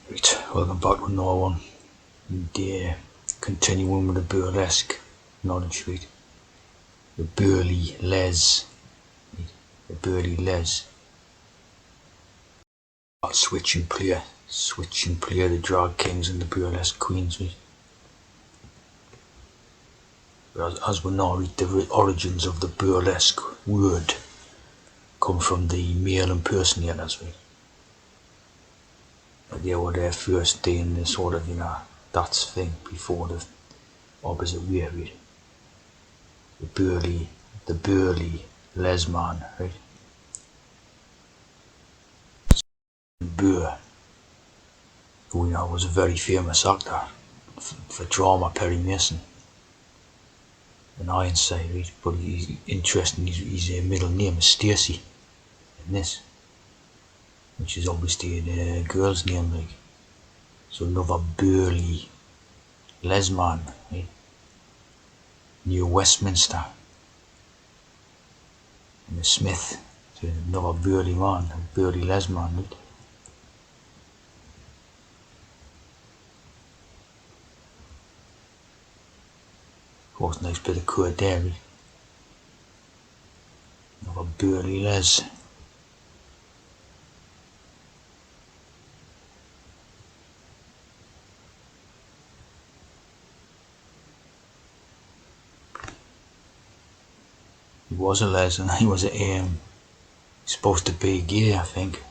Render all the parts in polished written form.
Right, welcome back to another one. And continuing with the burlesque knowledge, right? The burly les. Right? The burly les. Switching player the drag kings and the burlesque queens, right? But as we know, right, the origins of the burlesque word come from the male impersonators, right? They were their first day in the sort of, that's thing before the opposite way, right? The burly les man, right? Burr, who we know was a very famous actor for drama, Perry Mason, in Ironside, right? But he's interesting, his middle name is Stacey in this, which is obviously a girl's name, like. So another burly lesman, right? Near Westminster, and the Smith, so another burly man, a burly lesman, right? Of course, nice bit of code there, right? Another burly les. He was a les, and he was supposed to be gay, I think.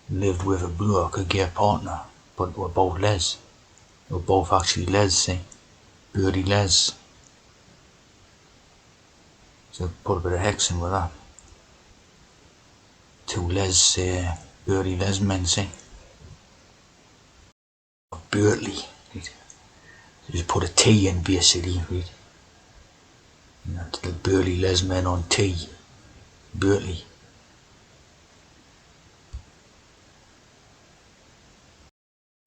Lived with a bloke, a gay partner, but were both les. They were both actually les, see? Burly les. So put a bit of hex in with that. Two les, burly les men, see? Burly, right? So just put a T in basically, right? The burly les men on T. Burly.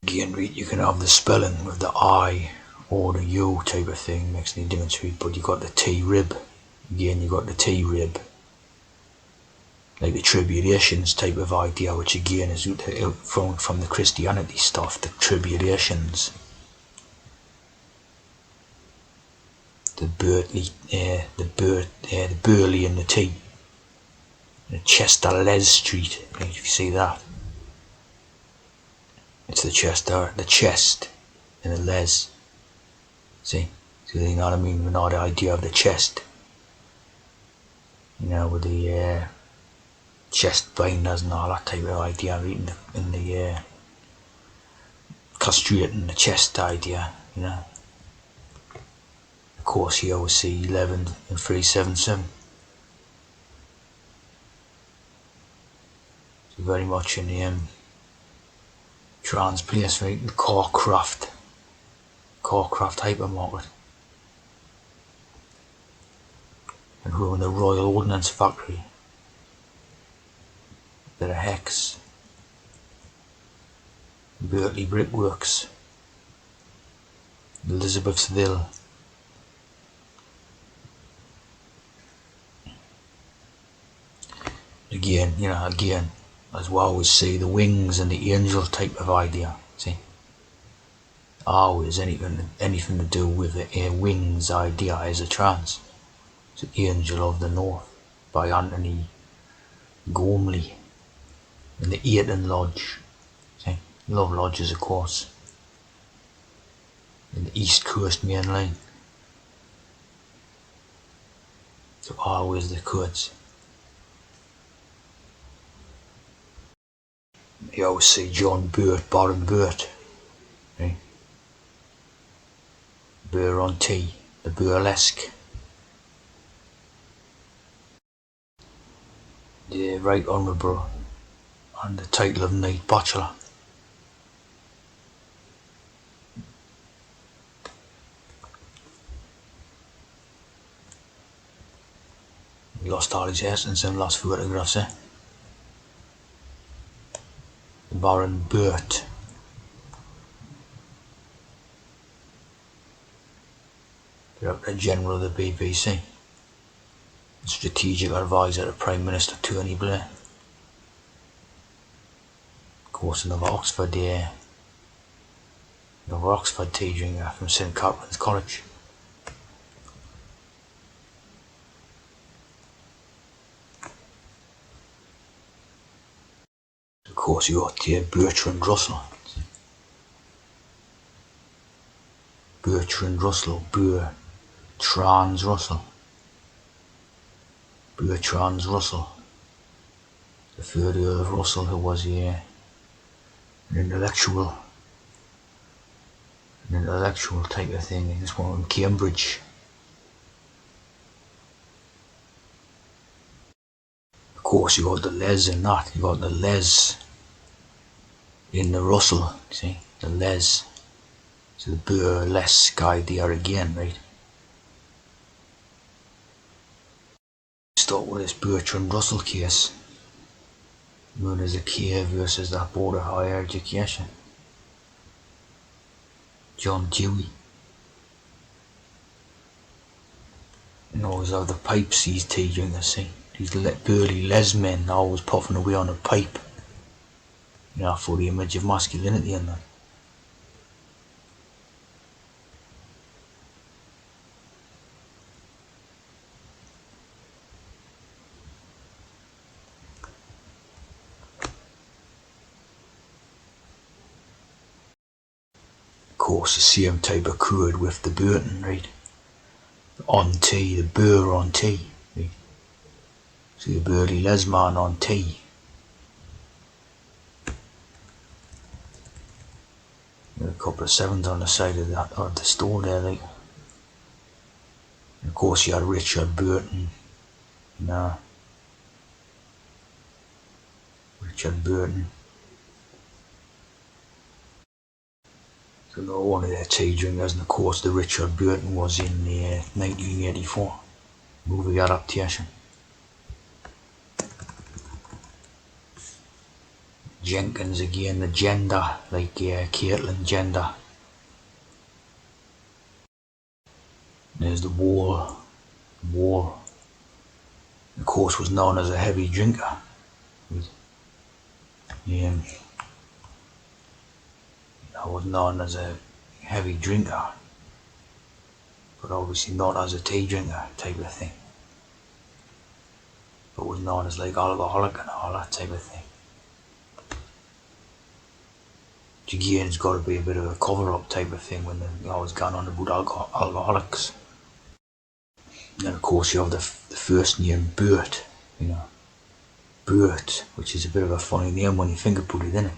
Again, right, you can have the spelling with the I or the U type of thing, makes any difference, right? But you got the T rib. Again, you got the T rib. Like the tribulations type of idea, which again is from the Christianity stuff, the tribulations. The Burley and the T. The Chester Les Street, right, if you see that. It's the Chester, the chest, and the Les. See? So you know what I mean? We know the idea of the chest. With the chest binders and all that type of idea, right? In the castrating the chest idea, Of course, here we see 11 and 377. So very much in the trans place, right? The Corecraft hypermarket. And we're in the Royal Ordnance Factory. Bit of Hex. Berkeley Brickworks. Elizabethsville. Again, as we always say, the wings and the angel type of idea. See? Always anything to do with the wings idea is a trance. It's the Angel of the North by Anthony Gormley in the Eaton Lodge. See? Love lodges, of course. In the East Coast Main Line. So always the codes. You always see John Burt, Baron Burt, right? Burr on T, the burlesque. The Right Honourable and the title of Knight Bachelor. He lost all his essence and lost photographs, Baron Burt. Director General of the BBC. Strategic Advisor to Prime Minister Tony Blair. Of course, another Oxford tea drinker from St Catherine's College. Of course, you got Bertrand Russell. Bertrand Russell. Bertrand Russell. The third Earl of Russell, who was an intellectual type of thing. This one in Cambridge. Of course, you got the les in that. You got the les in the Russell. See, the les. So the burlesque idea again, right? Start with this Bertrand Russell case, known as the K versus that Board of Higher Education. John Dewey. And always have the pipes these tea drinkers, see? These burly les men always puffing away on a pipe. You know, for the image of masculinity in that. Of course, the same type occurred with the Burton, right? On tea, the burr on tea, right? So the burly les man on tea. A couple of sevens on the side of the store there, like. And of course, you had Richard Burton. Richard Burton. So no one of their tea drinkers, and of course, the Richard Burton was in the 1984 movie adaptation. Jenkins again, the gender, like Caitlyn Jenner. There's the Wall. Of course, was known as a heavy drinker. I was known as a heavy drinker, but obviously not as a tea drinker type of thing. But was known as like alcoholic and all that type of thing. Which again, it's got to be a bit of a cover-up type of thing when they've always gone on about alcoholics. And of course, you have the first name Bert, Bert, which is a bit of a funny name when you think about it, isn't it?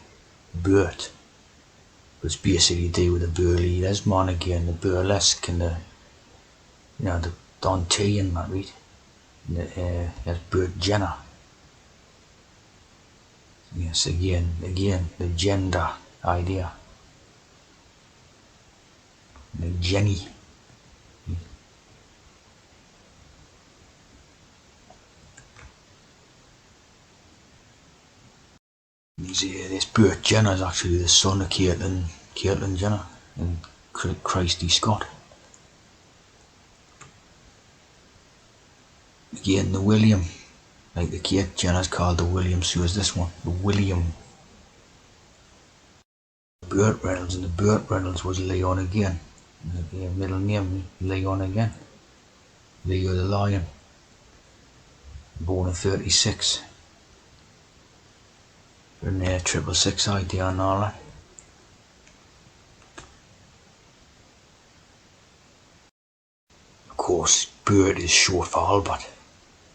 Bert. But it's basically to do with the burly les man again, the burlesque and the Don T and that, right? That's Bert Jenner. Yes, again, the gender idea. The Jenny. This Bert Jenner is actually the son of Caitlyn Jenner and Christy Scott. Again, the William, like the Kate Jenner's called the William, so is this one, the William. Burt Reynolds, and the Burt Reynolds was Leon again. The middle name, Leon again. Leo the Lion. Born in 36. In the 666 idea and all that. Of course, Bert is short for Albert,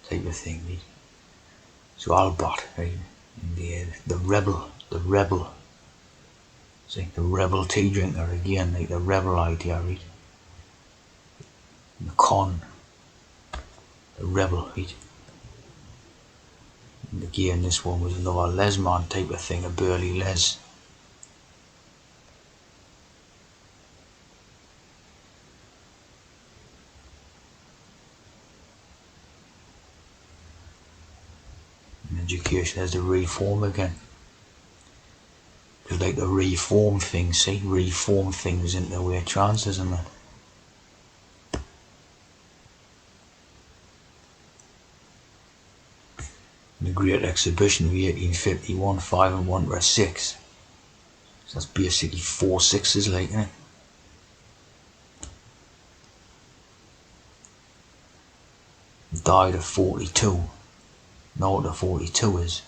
type of thing, right? So Albert, right? The rebel. See, the rebel tea drinker again, like the rebel idea, right? The con. The rebel, right? And again, this one was another les man type of thing, a burly les. And education has the reform again. It's like the reform thing, see? Reform things into weird chances and that. the Great Exhibition of 1851, 5 and 1 to a 6. So that's basically 4 sixes, like, innit? Died at 42. Know what the 42 is?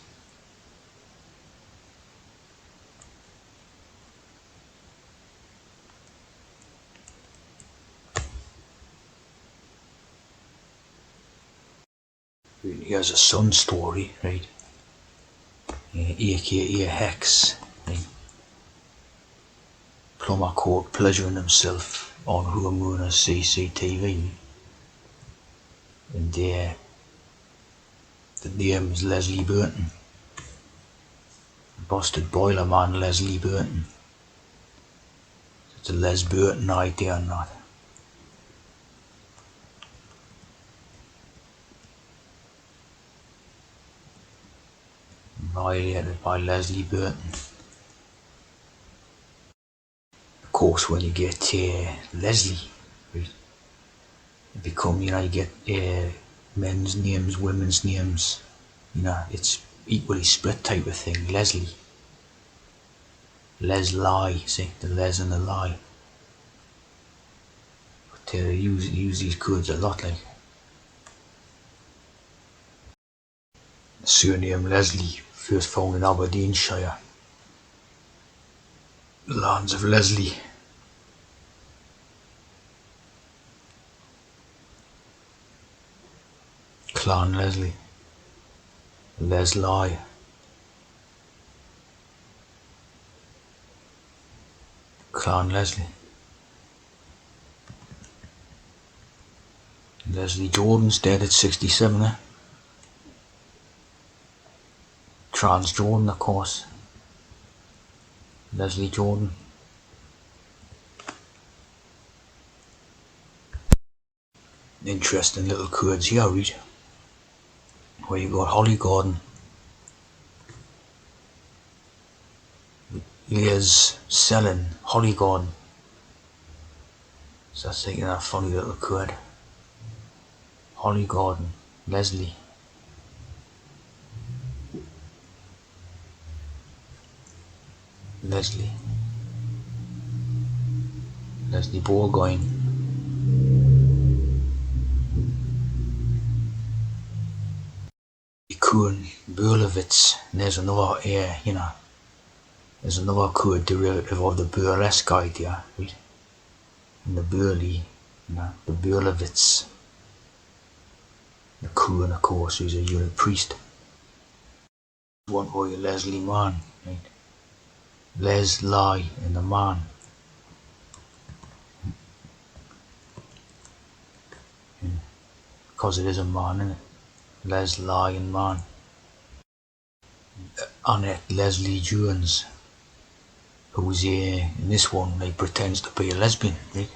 Here's a son story, right? AKA Hex, right? Plumber caught pleasuring himself on Rumoona CCTV. And the name is Leslie Burton. Busted boiler man Leslie Burton. It's a Les Burton idea or not. Violated by Leslie Burton. Of course, when you get Leslie, right, you become, you get men's names, women's names, it's equally split type of thing. Leslie. Leslie, see, the Les and the lie. But they use these codes a lot, like. The surname Leslie, first found in Aberdeenshire. The lands of Leslie. Clan Leslie. Leslie. Clan Leslie. Leslie Jordan's dead at 67, eh? Trans Jordan, of course. Leslie Jordan. Interesting little codes here, read. Where you got Holly Gordon. Liz selling Holly Gordon. So that's thinking that funny little code. Holly Gordon. Leslie. Leslie Burgoyne. Kuhn Burlevitz. And there's another there's another code derivative of the burlesque idea, right? And the Burley, the Burlevitz. The Kuhn, of course, who's a unit priest. One boy, Leslie Mann, right? Leslie and the man. Because it is a man, isn't it? Leslie and man. Annette Leslie Jones, who's in this one, like, pretends to be a lesbian, right?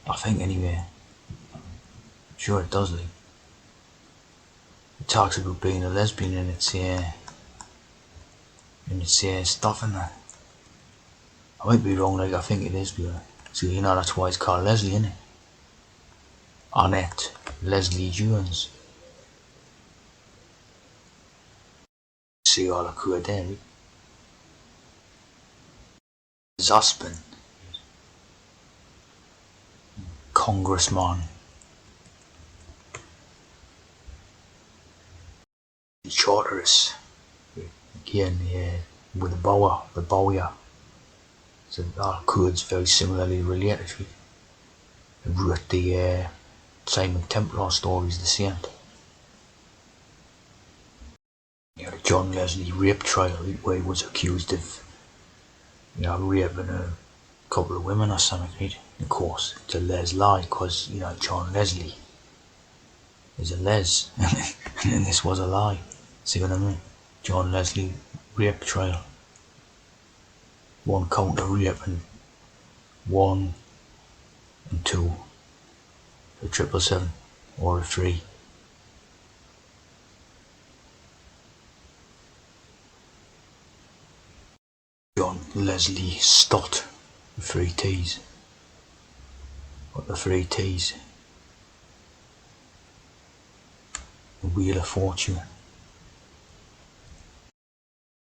I think, anyway. Sure it does, like. It talks about being a lesbian and it's stuff in there. I might be wrong, like, I think it is, but so that's why it's called Leslie, isn't it? Annette Leslie Jones. See all the crew there, right? Zospin. Congressman. Charteris. Again, with the Bowyer. So our codes very similarly related. They wrote the Simon Templar stories the same. The John Leslie rape trial, where he was accused of raping a couple of women or something, right? Of course, it's a Les lie, because John Leslie is a Les, and this was a lie. See what I mean? John Leslie rape trial. 1 count of rape and 1 and 2 for 777 or a 3. John Leslie Stott, the 3 T's. What the 3 T's? Wheel of Fortune.